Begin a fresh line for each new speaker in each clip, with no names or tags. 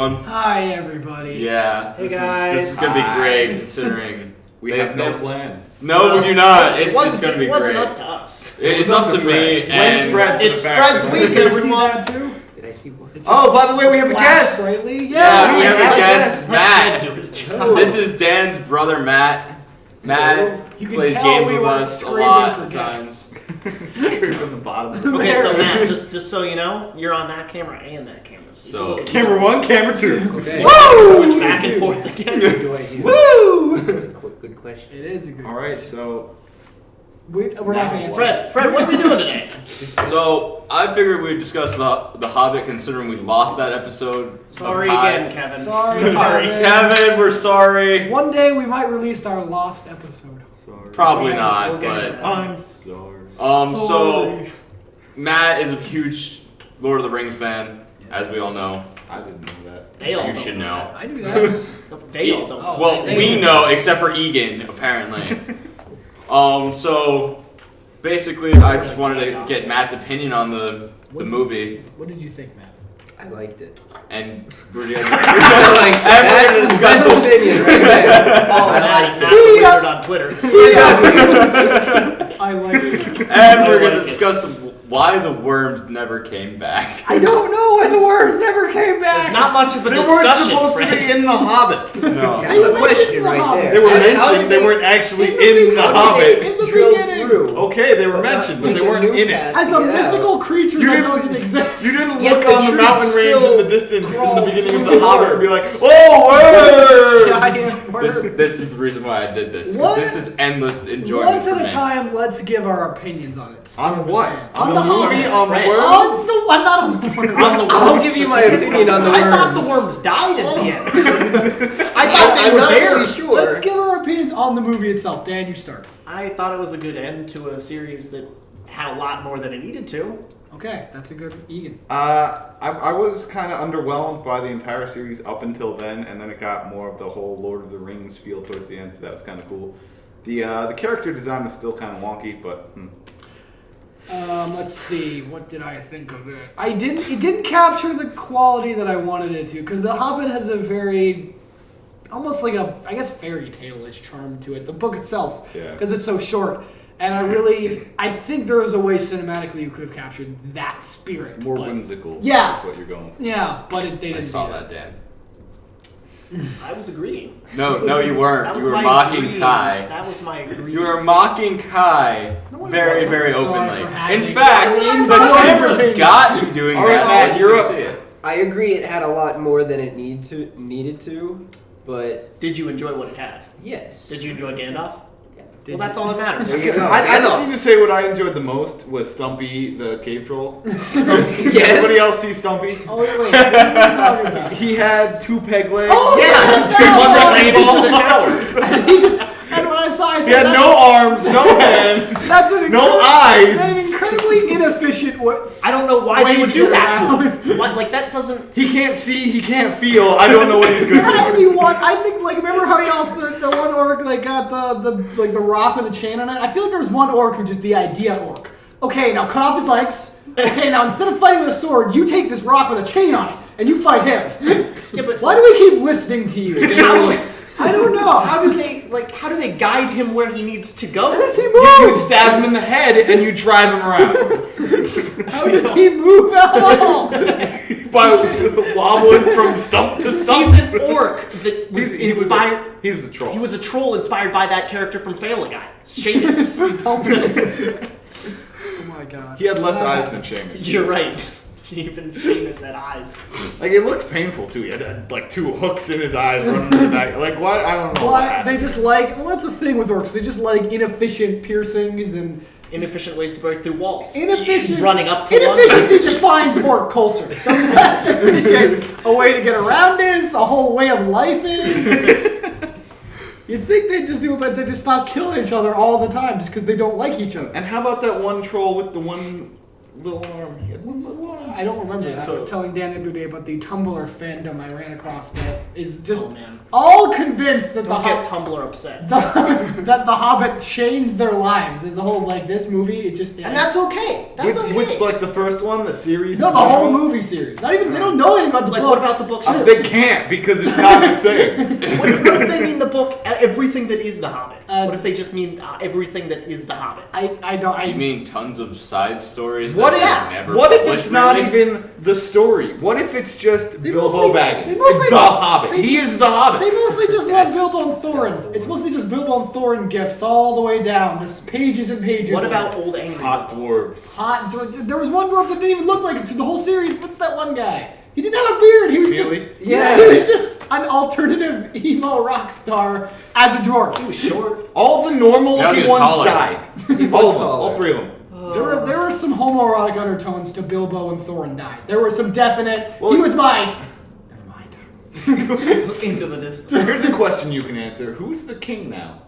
everyone.
Hi, everybody.
Yeah.
Hey,
This is gonna be great considering
we have no plan.
No, we do not. It's gonna be great.
It wasn't up to us.
It's up to me.
When's Fred?
It's Fred's week, everyone.
Did I see what?
Oh, by the way, we have a guest.
Yeah, we have a guest, Matt.
To do his job.
This is Dan's brother, Matt. Matt
You can
plays
tell
games
we
with
were
us a
screaming
lot
for
of
guests.
times.
Straight from the bottom.
Okay, so Matt, just so you know, you're on that camera and that camera. So, you can look at
Camera 1, camera 2.
Okay.
Woo! Switch back and forth again.
Do I do?
Woo!
That's a good question. It is a good.
All right, so
We're not going to answer.
Fred, what are we doing today?
So I figured we'd discuss the Hobbit, considering we lost that episode.
Sorry
of
again,
Hive.
Kevin.
Sorry,
Kevin, we're sorry.
One day we might release our lost episode.
sorry.
Probably
We'll
not,
get to
but
that.
I'm sorry.
so
Sorry.
Matt is a huge Lord of the Rings fan, as we all know.
I didn't know that.
They all
You
don't
should know.
I knew that.
They all don't.
Oh.
Well,
they
we
don't.
know, except for Egan, apparently. So basically, I just wanted to get Matt's opinion on the movie,
What did you think, Matt?
I liked it.
and we're gonna,
That
we're
is
gonna
best
discuss.
opinion right there.
Follow Matt
See
the
ya.
Wizard on Twitter.
See ya. I like it.
And we're gonna discuss why the worms never came back.
I don't know why the worms never came back.
There's not much of a
They weren't
discussion,
supposed
Fred.
to be in The Hobbit.
No.
That's a
You
question
mentioned The
right
Hobbit.
They were
there.
mentioned, they weren't actually in The
beginning.
Hobbit.
In the
Drilled
beginning.
through.
Okay, they were mentioned, but they weren't in it.
As a mythical creature
You
that
didn't-
doesn't exist.
You didn't
Yet
look
the
on the
troops
mountain range
still
in the distance in the
crawl
beginning of
through
The Hobbit
water.
and be like, oh, worms!
Giant worms.
This is the reason why I did this. 'Cause
What?
This is endless enjoyment.
Once
for
at a
me.
time, let's give our opinions on it. Start
On
with
what?
Dan.
On
On
the
the
movie?
Hobbit.
On the
Fred.
worms?
On the one, not on the worms.
On the
I'll
worms
give you my
specifically.
opinion on the
I thought
worms.
the worms died at the end. I
I'm
thought they were
not
there.
really sure.
Let's give our opinions on the movie itself. Dan, you start.
I thought it was a good end to a series that had a lot more than it needed to.
Okay, that's a good Egan.
I was kind of underwhelmed by the entire series up until then, and then it got more of the whole Lord of the Rings feel towards the end, so that was kind of cool. The character design was still kind of wonky, but
Let's see. What did I think of it? It didn't capture the quality that I wanted it to, because The Hobbit has a very, almost like a, I guess, fairy tale-ish charm to it. The book itself,
Yeah.
because it's so short. And I think there was a way cinematically you could have captured that spirit.
more
but-
whimsical.
Yeah.
Is what you're going for.
Yeah, but they
I
didn't
saw
do
that, Dan.
I was agreeing.
No, you weren't.
That was
You were
my
mocking
agreeing.
Kai.
That was my agreeing.
You were mocking Kai
No, it
very,
wasn't.
very
Sorry
openly.
for having
In fact,
it.
the cameras got you doing
All right,
that.
Matt,
so
you're
you
up.
could see it.
I agree it had a lot more than it needed to, but
Did you enjoy what it had?
yes.
Did you enjoy Gandalf?
Did
Well, that's all that matters.
There you go.
I just need to say what I enjoyed the most was Stumpy, the cave troll.
Yes.
Everybody else see Stumpy?
Oh, wait, what are you talking about?
He had 2 peg legs.
Oh,
Yeah,
yeah,
one that
yeah.
ran into the towers.
And he just, and when I saw, I said,
He had
that's,
no arms, no hands.
that's an
no
incredible-
eyes.
An incredibly inefficient way.
I don't know why
Way
they would
to
do
get
that to
around.
him. What, like, that doesn't...
He can't see, he can't feel. I don't know what he's good
There had to
for.
be one. I think, like, remember how else the one orc like got the rock with a chain on it? I feel like there was one orc who just the idea orc. Okay, now cut off his legs. Okay, now instead of fighting with a sword, you take this rock with a chain on it and you fight him.
Yeah, but
Why do we keep listening to you?
How-
I don't know.
how do they guide him where he needs to go?
How does he
You
move?
stab him in the head and you drive him around.
How does he move at all?
By wobbling from stump to stump.
He's an orc that was
He was
inspired...
He was a troll.
He was a troll inspired by that character from Family Guy, Seamus.
Oh my god.
He had less eyes than Seamus.
You're right. Even Seamus had eyes.
Like, it looked painful, too. He had, like, 2 hooks in his eyes running in the back. Like, what? I don't know. what
Well,
happened.
they just like, well, that's the thing with orcs. They just like inefficient piercings and
Inefficient ways to break through walls.
inefficient.
Running up to
Inefficiency defines orc culture. The less efficient a way to get around is, a whole way of life is. You'd think they'd just do it, but they just stop killing each other all the time just because they don't like each other.
And how about that one troll with the one little arm. He had one little arm.
I don't remember that. I was
So-
telling Dan the other day about the Tumblr fandom I ran across that is just
Oh, man.
all convinced that
Don't get Tumblr upset.
that the Hobbit changed their lives. There's a whole like this movie. It just
And that's okay. That's okay.
With like the first one, the series.
no,
in
the whole
general?
movie series. Not even they don't know anything about the
Like,
book.
what about the books?
They can't because it's not the same.
What if they mean the book, everything that is the Hobbit? What if they just mean everything that is the Hobbit?
I don't.
You mean tons of side stories?
What
that
if?
never
What if
published,
it's not
really?
even the story? What if it's just
They
Bilbo
mostly-
Baggins?
they
It's
mostly
the
just-
Hobbit.
they-
He is the Hobbit.
They mostly just love
That's-
Bilbo and Thorin. It's mostly just Bilbo and Thorin gifts all the way down, just pages and pages.
What
of
about
it.
old angry?
Hot dwarves.
There was one dwarf that didn't even look like it to the whole series. What's that one guy? He didn't have a beard. He was
Really?
just
Yeah.
He was just an alternative emo rock star as a dwarf.
He was short.
All the normal
No, he
looking
was
ones
taller.
died.
He
All
was
of them. All
taller.
three of them.
There were some homoerotic undertones to Bilbo and Thorin died. There were some definite.
Well,
he was my. Never mind.
Look into the distance.
Here's a question you can answer. Who's the king now?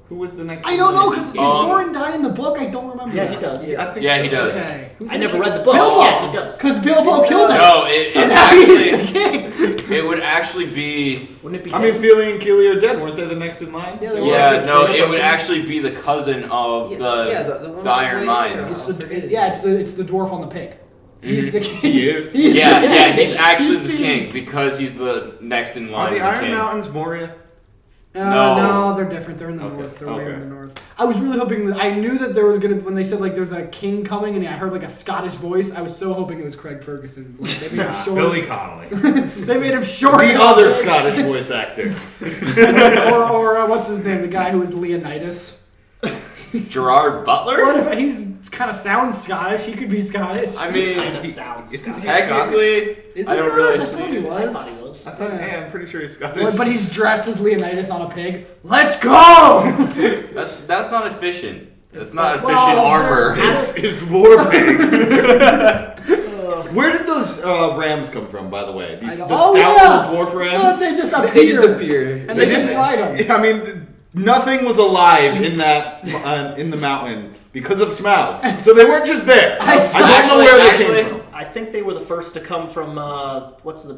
Who was the next?
I don't know because did
Um,
Thorin die in the book? I don't remember.
Yeah,
that.
he does.
I think
Yeah,
so.
he does.
Okay. Who's
I
the
never
king?
read the book.
Bilbo.
Yeah, he does.
Because Bilbo killed him.
No, it,
So
it
now he's the
actually
king.
it would actually be
Wouldn't it be?
I mean, Feely and Keely are dead. Weren't they the next in line?
Yeah, they were.
yeah
Just
no
first
it would
cousins?
actually be the cousin of
Yeah,
the
one
Iron
way
Mines.
there.
It's it's the dwarf on the pig. He's the king.
He is?
He's
Yeah,
the,
yeah, he's actually
he's
the king because he's the next in
Are
line.
the
to
Iron
king.
Mountains Moria?
No.
No, they're different. They're in the
Okay,
north. They're way
okay.
in the north. I was really hoping that I knew that there was gonna when they said like there's a king coming and I heard like a Scottish voice. I was so hoping it was Craig Ferguson. Like, they made him short.
Billy Connolly.
They made him short.
The other Scottish voice actor.
or what's his name? The guy who was Leonidas.
Gerard Butler.
What if he's kind of sounds Scottish? He could be Scottish.
I mean,
Kind of sounds.
isn't he
Scottish.
technically,
Is he
I don't
Scottish?
really
I thought he
see.
was.
I thought he was.
I thought, yeah, I'm pretty sure he's Scottish.
Well, but he's dressed as Leonidas on a pig. Let's go!
That's not efficient. That's not
Well,
efficient
they're-
armor.
Is war pig. Where did those rams come from, by the way? These, the stout little dwarf rams?
Well, they just appeared.
They just appeared.
And they just ride them.
I mean, nothing was alive in that in the mountain because of Smaug. So they weren't just there.
I
don't know where they came from.
I think they were the first to come from what's the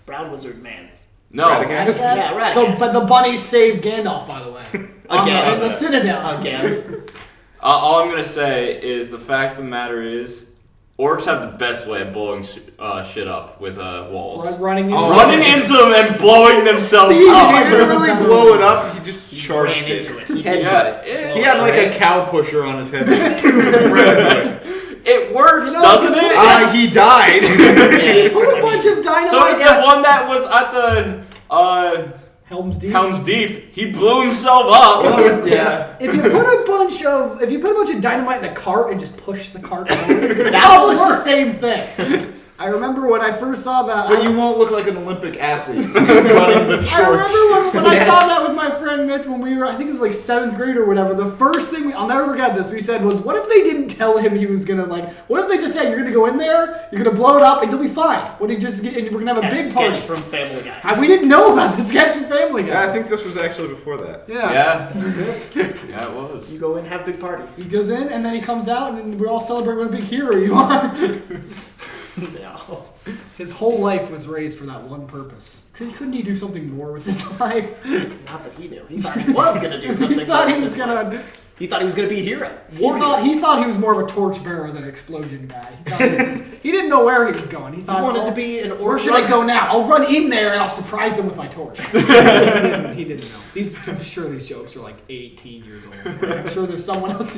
brown wizard man?
No.
Radagast?
Yeah, Radagast.
But the bunnies saved Gandalf, by the way.
Again.
In the Citadel.
Again.
All I'm gonna say is the fact of the matter is, orcs have the best way of blowing shit up with walls.
Running in.
Oh.
Running into them and blowing themselves
Siege.
He
up.
didn't really blow it up. He just charged
Ran
it.
into it.
Yeah,
He had like a cow pusher on his head. Ran into it.
it works,
You know,
doesn't it?
He died.
Put a bunch of dynamite.
So did the one that was at the
Helm's Deep.
Helm's Deep. He blew himself up.
Yeah.
If you put a bunch of dynamite in a cart and just push the cart down, it's gonna accomplish the same thing. I remember when I first saw that.
But you won't look like an Olympic athlete running the
I remember
torch.
when I saw that with my friend Mitch when we were, I think it was like 7th grade or whatever. The first thing I'll never forget this. We said was, what if they didn't tell him he was gonna what if they just said you're gonna go in there, you're gonna blow it up, and you'll be fine. What do you just get? And we're gonna have a
That
big
sketch
party.
from Family Guy.
We didn't know about the sketch from Family Guy.
Yeah, I think this was actually before that.
Yeah. Yeah, it was.
You go in, have a big party.
He goes in and then he comes out and we all celebrate what a big hero you are.
No.
His whole life was raised for that one purpose. Couldn't he do something more with his life?
Not that he knew. He thought he was gonna do something.
He thought he
with
was
his life.
gonna.
He thought he was gonna be a hero.
He thought he was more of a torchbearer than an explosion guy. He didn't know where he was going. He
He
thought,
wanted
"Oh,
to be an
where
orc.
should I go now? I'll run in there and I'll surprise them with my torch. He didn't know. I'm sure these jokes are like 18 years old. I'm sure there's someone else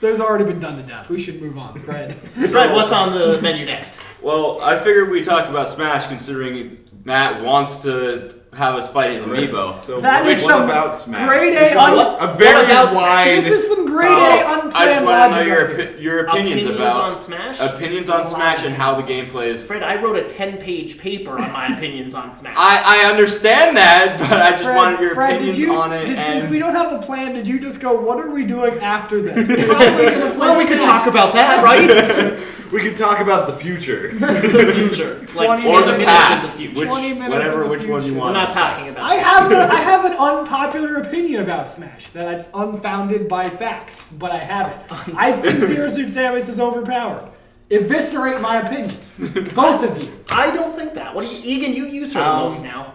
there's already been done to death. We should move on. Fred.
Fred, what's on the menu next?
Well, I figured we talked about Smash considering Matt wants to have us fight his amiibo.
So
That
what
is some
about Smash?
grade
This
A
is
un-
a very
about
wide.
This is some grade
Oh,
A
I
unplanned
just want to know
logic.
your opinions about
on Smash?
opinions on Smash and how the game plays.
Fred, I wrote a 10-page paper on my opinions on Smash.
I understand that, but I just
Fred,
wanted your
Fred,
opinions
did you,
on it.
Since
And
we don't have a plan, did you just go, what are we doing after this? We're probably gonna play
well, we could
Smash.
talk about that, right?
We can talk about the future.
The future.
20
Or the
minutes
past.
in the future.
20 minutes
Whatever,
in the
which one you
future.
want.
We're not talking about
I have an unpopular opinion about Smash that's unfounded by facts, but I have it. I think Zero Suit Samus is overpowered. Eviscerate my opinion, both of you.
I don't think that. What do you, Egan? You use her the most now.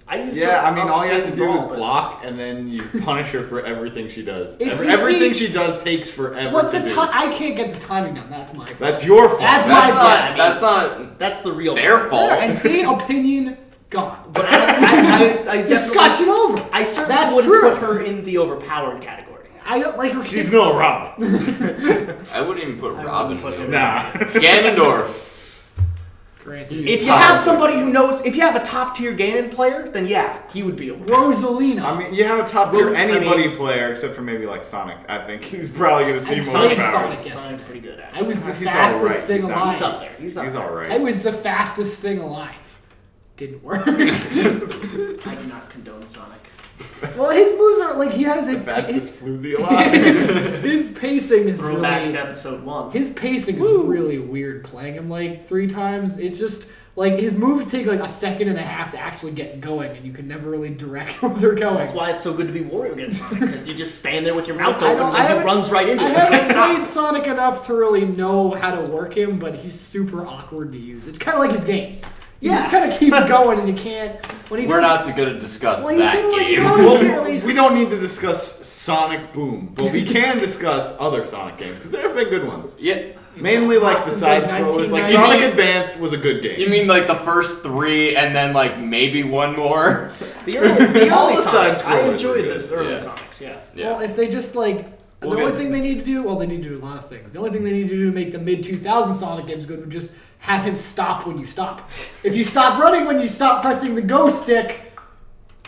I used her.
Yeah, I mean, all you have to
in
do is
Brawl, but-
block, and then you punish her for everything she does.
It's- you
Everything
see-
she does takes forever
What
to
the
do.
I can't get the timing down. That's my.
That's your fault.
That's
That's
my
not.
bad.
That's not
That's the real
their
part.
fault.
And see, opinion gone.
But I
Discussion over.
I certainly
That's
wouldn't
true.
put her in the overpowered category.
I don't like her.
She's no Robin.
I wouldn't even put Robin
put
in
him-
there.
Nah.
Ganondorf.
Granted.
If you have somebody who knows, if you have a top tier gaming player, then yeah, he would be overpowered.
Rosalina.
I mean, you have a top tier
Well, I
anybody
mean-
player except for maybe like Sonic. I think he's probably going to see
I'm
more
saying
power.
Sonic.
Sonic's pretty good,
I
actually.
was the
He's
fastest
alright.
thing
He's not-
alive.
He's up there. He's up
He's
there.
I
alright.
was the fastest thing alive. Didn't work.
I do not condone Sonic.
Well, his moves are like he has
The
his
fastest floozy alive.
his pacing is
Throwback
really
to episode 1.
his pacing is really weird. Playing him like 3 times, it's just like his moves take like a second and a half to actually get going, and you can never really direct where they're going.
That's why it's so good to be Wario against Sonic, because you just stand there with your mouth
I
open
don't-
and
I
he
haven't-
runs right into
I
it.
haven't
Can't stop.
played Sonic enough to really know how to work him, but he's super awkward to use. It's kind of like his games. He just kind of keeps going, and you can't. When he
We're
does,
not going to discuss
Well, he's
that
gonna, like,
game.
you know, you
Well,
can't really.
we don't need to discuss Sonic Boom, but we can discuss other Sonic games because there have been good ones.
Yeah.
Mainly like the
Since,
side
like,
scrollers. Like
1990.
Sonic
You mean-
Advanced was a good game.
You mean like the first 3 and then like maybe one more?
The early
All the
Sonic,
side
I
scrollers
enjoyed
were
this
good.
early
Yeah.
Sonics, yeah.
Well, if they just like.
We'll
the only
get-
thing they need to do, well, they need to do a lot of things. The only thing they need to do to make the mid 2000 Sonic games good would just have him stop when you stop. If you stop running when you stop pressing the go stick,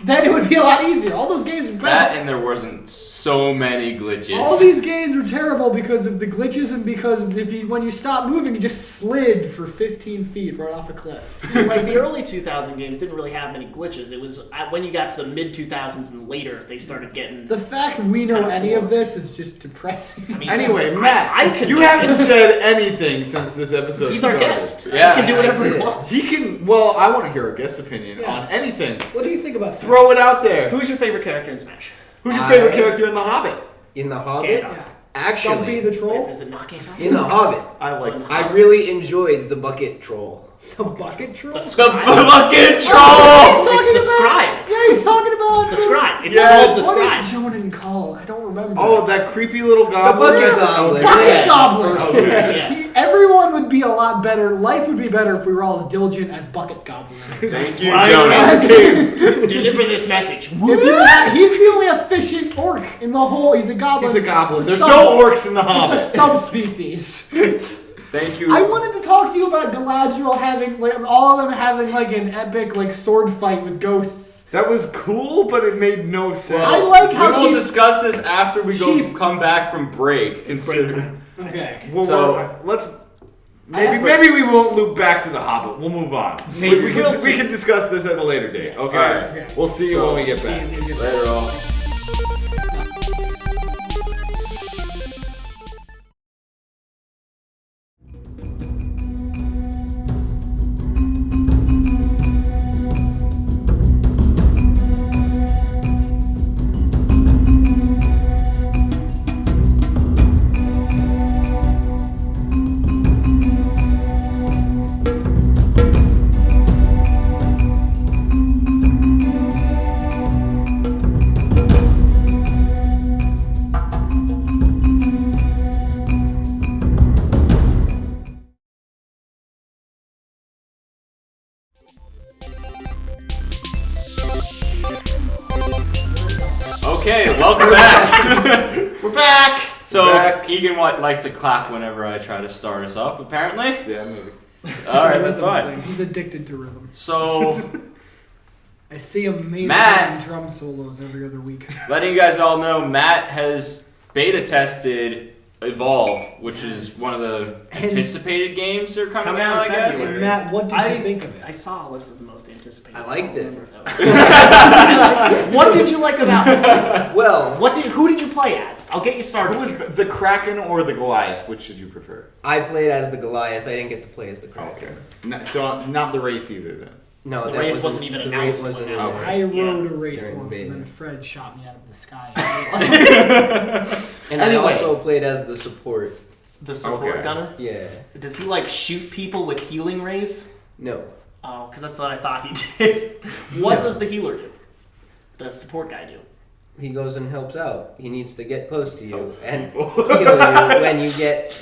then it would be a lot easier. All those games are
That
bad.
and there wasn't so many glitches.
All these games are terrible because of the glitches and because when you stop moving, you just slid for 15 feet right off a cliff.
Like the early 2000 games didn't really have many glitches. It was when you got to the mid 2000s and later they started getting.
The fact we know any of this is just depressing.
I mean,
Anyway, Matt,
I can
you
make
haven't
this.
said anything since this episode
He's our
started.
guest.
Yeah.
He can do whatever
I
he
did.
wants.
He can. Well, I want to hear a guest opinion
Yeah.
on anything.
What do you think about that?
Throw it out there.
Who's your favorite character in Smash?
Who's your favorite
I-
character in The Hobbit?
In The Hobbit,
Gandalf.
Stumpy
actually,
the troll?
Is it not Gandalf?
in The Hobbit,
I like.
I really enjoyed the bucket troll.
The bucket troll?
The
The
scribe.
bucket
He's
troll!
talking
It's the
about-
scribe.
Yeah, he's talking about
The scribe. It's
Yes.
called the
What
scribe.
did Jonan call? I don't remember.
Oh, that creepy little goblin.
bucket goblin.
Bucket
Yeah.
goblin.
Okay, yeah.
See, everyone would be a lot better. Life would be better if we were all as diligent as Bucket Goblin.
Thank you,
Fly
Jonah.
around.
If
Deliver this message.
you're he's the only efficient orc in the whole. He's a goblin.
He's a goblin.
It's
There's
sub-
no orcs in The
It's a
Hobbit.
subspecies.
Thank you.
I wanted to talk to you about Galadriel having like all of them having like an epic like sword fight with ghosts.
That was cool, but it made no sense.
I like how
we will
she-
discuss this after we
she-
come back from break. Consider.
Okay.
Well,
So-
let's.
I-
Maybe we won't loop back to The Hobbit. We'll move on.
Maybe.
we
We'll
can,
see.
we can discuss this at a later date. Okay.
Alright.
Okay.
We'll see you
So-
when we get back.
Later all. Okay, welcome back.
We're back.
So
Back.
Egan likes to clap whenever I try to start us up. Apparently.
Yeah, maybe.
All right, that's
Rhythm
fine.
thing. He's addicted to rhythm.
So,
I see him maybe
Matt.
doing drum solos every other week.
letting you guys all know, Matt has beta tested Evolve, which is one of the
And-
anticipated games that are coming
Coming
out,
out in
I guess.
February.
And Matt, what did
I-
you think of it?
I saw a list of the most anticipated.
I liked
don't
it.
remember if that was- What did you like about it?
Well,
Who did you play as? I'll get you started.
Who was
here.
the Kraken or the Goliath? Which did you prefer?
I played as the Goliath. I didn't get to play as the Kraken.
So not the Wraith either then.
No,
The
that
Wraith wasn't even
the
announced
Wraith
when
wasn't
it
in
was-
I
there.
rode a Wraith
During
once,
beta.
and then Fred shot me out of the sky.
And
Anyway.
I also played as the support.
The support
Okay.
gunner?
Yeah.
Does he like shoot people with healing rays?
No.
Oh, because that's what I thought he did. What
No.
does the healer do? The support guy do?
He goes and helps out. He needs to get close to you
Helps
and
people.
heal you when you get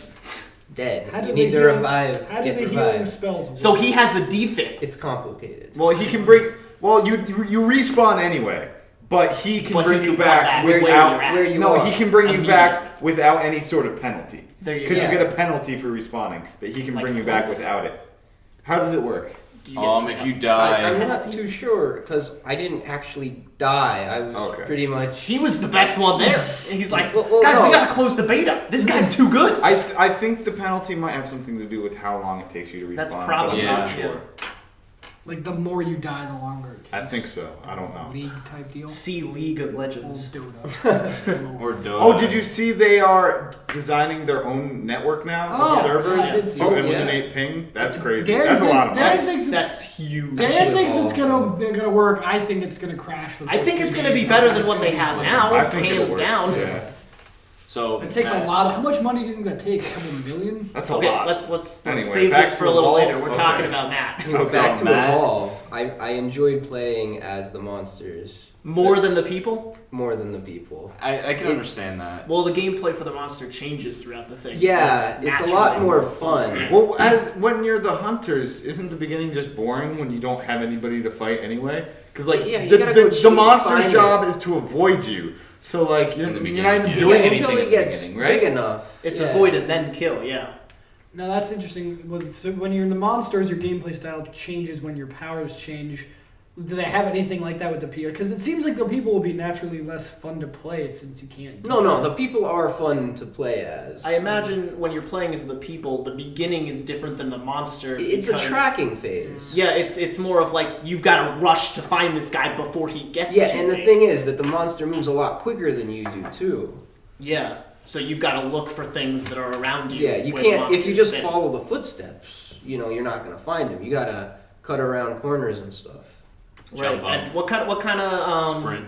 dead.
How do
You
they
need to
heal-
revive.
How do
get
the healing
revived.
spells work?
So he has a defib.
It's complicated.
Well, he can bring. Well, you respawn anyway, but he can
But he
bring
can
you
come
back
back
where
without.
you're at.
where you
No,
are.
he can bring you back
Immediately.
without any sort of penalty.
There you
Because
go.
you get a penalty for respawning, but he can
Like
bring you back
points?
without it. How does it work?
Do you get
If you
I'm
die,
not too sure because I didn't actually die. I was
Okay.
pretty much.
He was the best one there. And he's like,
Well,
guys,
no.
we gotta close the beta. This guy's too good.
I think the penalty might have something to do with how long it takes you to respawn.
That's
but
probably
I'm not
Yeah.
sure.
Like, the more you die, the longer it takes.
I think so. I don't know.
League type deal.
See League of
Old
Legends.
Dota.
or Dota.
Oh, did you see they are designing their own network now
Oh,
of servers
yeah, it's-
to
oh, yeah.
eliminate ping? That's crazy.
Dan
That's a
think-
lot of
Dan
money.
thinks it's-
That's huge.
Dan
should've
thinks it's
evolved.
gonna work. I think it's gonna crash. For the
I
first
think
few
it's gonna be
games.
better
It's
than what
gonna
they
be
have
fun.
now.
I think it'll
Hands
work.
down.
Yeah.
So
It takes a
Matt,
lot of. How much money do you think that takes? A couple million?
That's a
Okay,
lot.
let's
Anyway,
save
back
this
to
for a little
Evolve.
later. We're
Okay.
talking about Matt.
You know, back to
Matt?
evolve. I enjoyed playing as the monsters
More than the people?
more than the people.
I can
It-
understand that.
Well, the gameplay for the monster changes throughout the thing.
Yeah,
so
it's a
naturally
lot more fun.
Well, as when you're the hunters, isn't the beginning just boring when you don't have anybody to fight anyway? Because like
Yeah, you
the,
gotta go
the
chase,
monster's
find
job is to avoid you. So like you're
In the
not
beginning,
even
yeah.
doing
Yeah,
anything
until
at
he
the
gets
beginning, right?
big enough.
It's
Yeah.
avoid and then kill, yeah.
Now that's interesting. So when you're in the monsters, your gameplay style changes when your powers change. Do they have anything like that with the people? Because it seems like the people will be naturally less fun to play since you can't. do
No,
that.
the people are fun to play as.
I imagine when you're playing as the people, the beginning is different than the monster.
It's a
because-
tracking phase.
Yeah, it's more of like you've got to rush to find this guy before he gets
Yeah,
to
and the
you.
thing is that the monster moves a lot quicker than you do too.
Yeah, so you've got to look for things that are around you.
Yeah, you
where the
can't if you
monster's
just
sitting.
follow the footsteps. You're not gonna find him. You gotta cut around corners and stuff.
Right.
Jump up.
And what kind of
Sprint.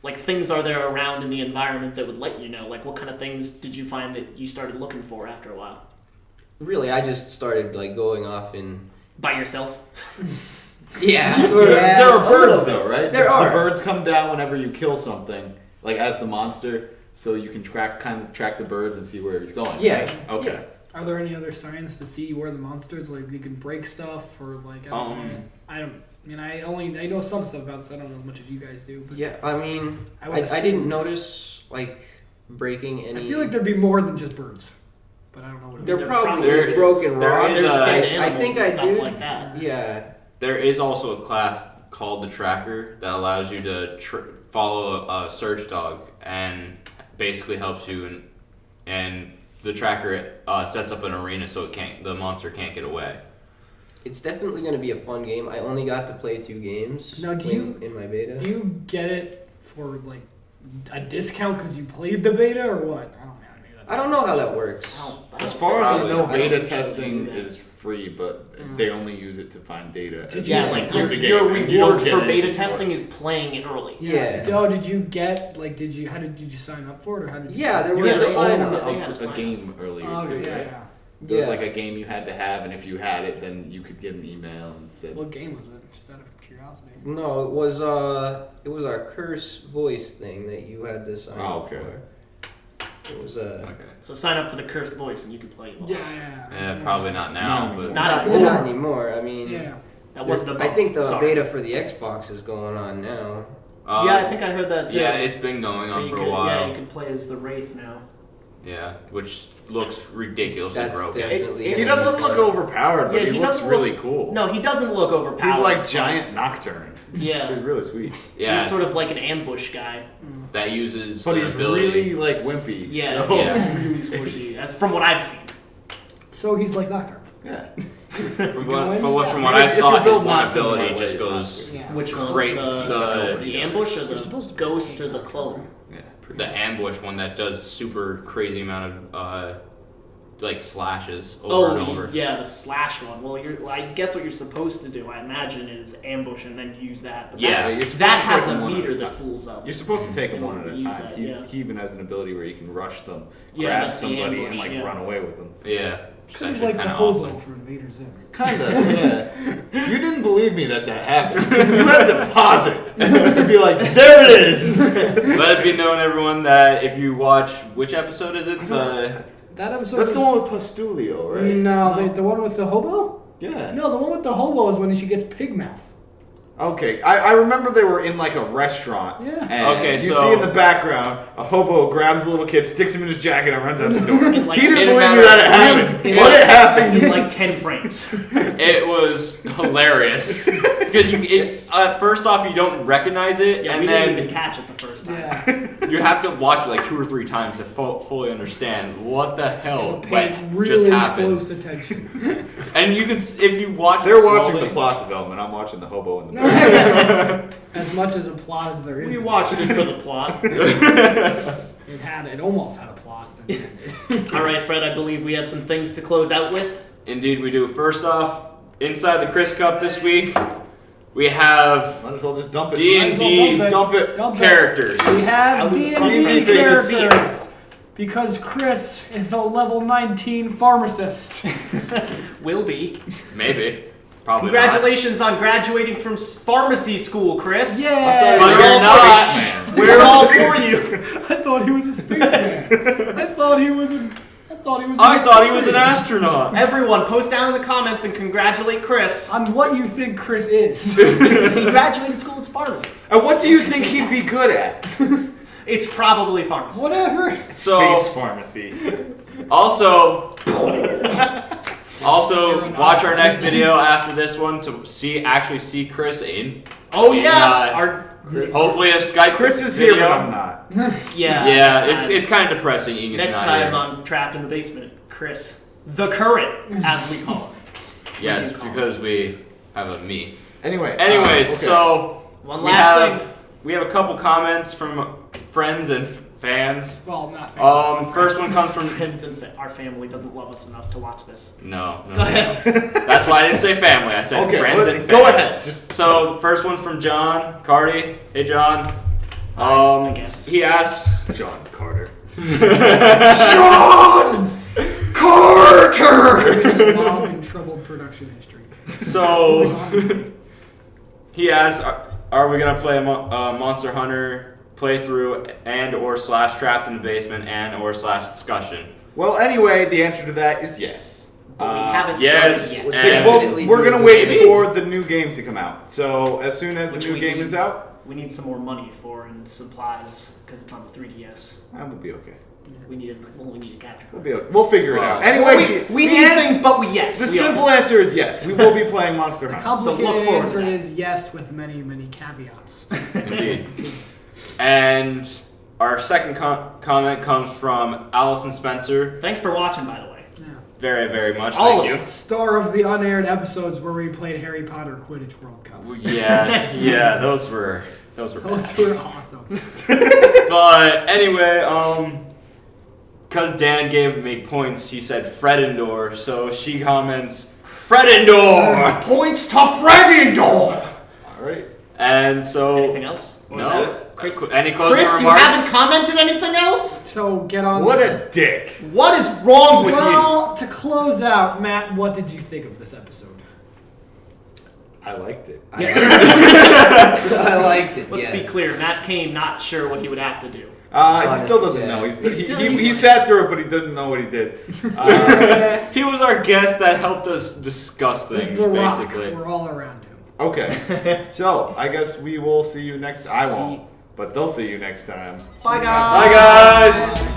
like things are there around in the environment that would let you know? Like what kind of things did you find that you started looking for after a while?
Really, I just started like going off in.
By yourself?
Yeah,
There are birds though, right?
There
the
are.
birds come down whenever you kill something, like as the monster, so you can track the birds and see where he's going.
Yeah,
right? Okay.
yeah.
Are there any other signs to see where the monsters like you can break stuff or like I mean I know some stuff about this. I don't know as much as you guys do. But
Yeah, I mean,
I
I,
would
I didn't
assume-
notice like breaking any.
I feel like there'd be more than just birds, but I don't know what. It
there
would be.
probably
there
is
is-
broken
there
rocks.
is,
There's dead
I
animals
think
and
I
stuff
did.
like that.
Yeah,
There is also a class called the Tracker that allows you to follow a search dog and basically helps you and the tracker sets up an arena so the monster can't get away.
it's definitely going to be a fun game. I only got to play 2 games.
Now, do you-
in my beta?
Do you get it for like a discount because you played the beta or what? I don't know. Maybe that's
I don't know how that works.
As far as I
Probably.
know,
I don't
beta
think so,
testing
do that.
is free, but they only use it to find data.
Did
It's
you-
Yeah,
just
like
prove the game,
your
and you
reward
don't get
for
anything
beta
for it.
testing is playing it early.
Yeah.
Oh, did you get like? How did you sign up for it or how did you?
Yeah, there
You
was
had
a
to
sign
own
up.
They had a
a
sign up.
game earlier
Oh,
too,
yeah,
right?
yeah.
There was
Yeah.
like a game you had to have, and if you had it, then you could get an email and said,
What game was it? Just out of curiosity.
No, it was our curse voice thing that you had to sign
Oh,
up
okay.
for. It was
Okay.
So sign up for the cursed voice and you can play it.
Yeah, probably not now, but
Not
not
a,
anymore. I mean,
Yeah.
that wasn't a
I think the
Sorry.
beta for the Xbox is going on now.
Yeah, I think I heard that too.
yeah, it's been going
Where
on
you
for
can-
a while.
Yeah, you can play as the Wraith now.
Yeah, which looks ridiculously
That's
broken.
definitely.
It-
he
gonna
doesn't
be
look
fun.
overpowered, but
Yeah,
he
he
looks
doesn't
really
look-
cool.
No, he doesn't look overpowered.
He's like giant Nocturne.
Yeah.
He's really sweet.
Yeah,
He's sort of like an ambush guy.
that uses
But
an
he's
ability.
really like wimpy.
Yeah,
so-
he's really squishy. That's from what I've seen.
So he's like Nocturne.
Yeah.
From
going?
from what
I mean,
I
if
saw,
you're
his
building
one
onto the
ability
right
just
way,
goes
Yeah.
Which one?
Great.
The ambush or
You're supposed
the
to
ghost or
pay
the
for
clone?
Yeah.
the ambush one that does super crazy amount of like slashes over and over.
Yeah, the slash one. Well, I guess what you're supposed to do, I imagine, is ambush and then use that. But
Yeah.
You're supposed
that
to
has
take
a
them one at
meter
a
that
time.
fools up.
You're supposed to take them
You
one
don't
at a
use
time.
that,
he,
yeah.
he even has an ability where you can rush them,
Yeah,
grab
that's the
somebody,
ambush,
and like
yeah.
run away with them.
Yeah. It's
Kind of
actually
like the
kind of
hobo
awesome.
from Invader Zim.
Kinda, yeah. You didn't believe me that happened. You had to pause it and be like, there it is.
Let it be known, everyone, that if you watch, which episode is it?
That episode.
That's
was-
the one with Pastulio, right?
No, the one with the hobo.
Yeah.
No, the one with the hobo is when she gets pig mouth.
Okay, I remember they were in like a restaurant.
Yeah.
And
Okay,
you
so-
see in the background a hobo grabs a little kid, sticks him in his jacket, and runs out the door.
In like-
He didn't
in a
believe me
matter
that it
of-
happened.
in
What
like-
it happened?
In like 10 frames.
It was hilarious because first off you don't recognize it,
Yeah,
and
we
then
didn't even catch it the first time.
Yeah.
you have to watch it like 2 or 3 times to fully understand what the hell
Pay
just
really
happened.
close attention.
And you can, if you watch,
They're
it
watching
slowly-
the plot development. I'm watching the hobo in the back.
As much as a plot as there is.
We
in
watched it for the plot.
It almost had a plot. Then it ended.
All right, Fred, I believe we have some things to close out with.
Indeed, we do. First off, inside the Chris Cup this week, we have
Might as well just dump it.
D&D
Just dump it.
Dump it.
characters.
We have
Out in
D&D
front
so you can see it.
characters. Because Chris is a level 19 pharmacist.
Will be.
Maybe, probably.
Congratulations on graduating from pharmacy school, Chris.
Yeah!
But you're not.
We're all for you.
I thought he was a spaceman. I thought he was an
I thought he was an astronaut.
Everyone, post down in the comments and congratulate Chris.
On what you think Chris is.
He graduated school as pharmacist.
And what do you think he'd be good at?
It's probably pharmacy.
Whatever.
So
Space pharmacy.
also watch our next video after this one to actually see Chris in.
Oh yeah,
Uh,
our
Hopefully a Skype
Chris is
video.
here, but I'm not.
yeah.
Yeah,
next time.
it's kind of depressing. Egan's
Next
not
time
here.
on Trapped in the Basement, Chris, the current, as we call him.
Yes,
we can call
because we have a me.
Anyway.
Anyways,
okay.
so
One
we
last
have
thing.
we have a couple comments from friends and fans.
Well, not family.
First one comes from
Friends and our family doesn't love us enough to watch this.
no.
Go ahead.
That's why I didn't say family. I said
Okay,
friends and fans.
go ahead. Just
So first one from John Cardi. Hey John.
I guess.
He asks.
John Carter.
John Carter! Long and troubled production history.
So he asks, are we gonna play a Monster Hunter playthrough and or / trapped in the basement and or / discussion?
Well, anyway, the answer to that is yes.
But we haven't
yes,
started
and-
yet.
Well,
Definitely
we're gonna
do.
wait
Maybe.
for the new game to come out. So as soon as
Which
the new
we
game
need.
is out,
We need some more money for and supplies because it's on the 3DS.
that will be okay.
We need a capture
We'll
card.
be okay. We'll figure it out.
Well,
Anyway,
we
the
need
ans-
things, but yes.
The
we
simple
are.
answer is yes. We will be playing Monster
The
Hunter.
complicated
So look forward to
answer
that.
is yes, with many, many caveats.
Indeed. And our second comment comes from Allison Spencer.
Thanks for watching, by the way.
Yeah.
Very, very much.
All
Thank
of
you.
Star of the unaired episodes where we played Harry Potter Quidditch World Cup.
Yeah, those were
Those
bad.
were awesome.
But anyway, because Dan gave me points, he said Fredendor, so she comments Fredendor,
Points to Fredendor!
All right.
and so
Anything else? Or is
no.
that- Chris,
Any closing
Chris, you
remarks?
haven't commented anything else?
So get on.
What a dick.
What is wrong with you?
Well, to close out, Matt, what did you think of this episode?
I liked it.
I liked it.
Let's be
yes.
clear. Matt came not sure what he would have to do.
He still doesn't
Yeah.
know.
He's
He sat through it, but he doesn't know what he did.
He was our guest that helped us discuss
This
things,
is the Rock.
basically.
We're all around him.
Okay. So, I guess we will see you next I won't. But they'll see you next time.
Bye,
Bye, guys.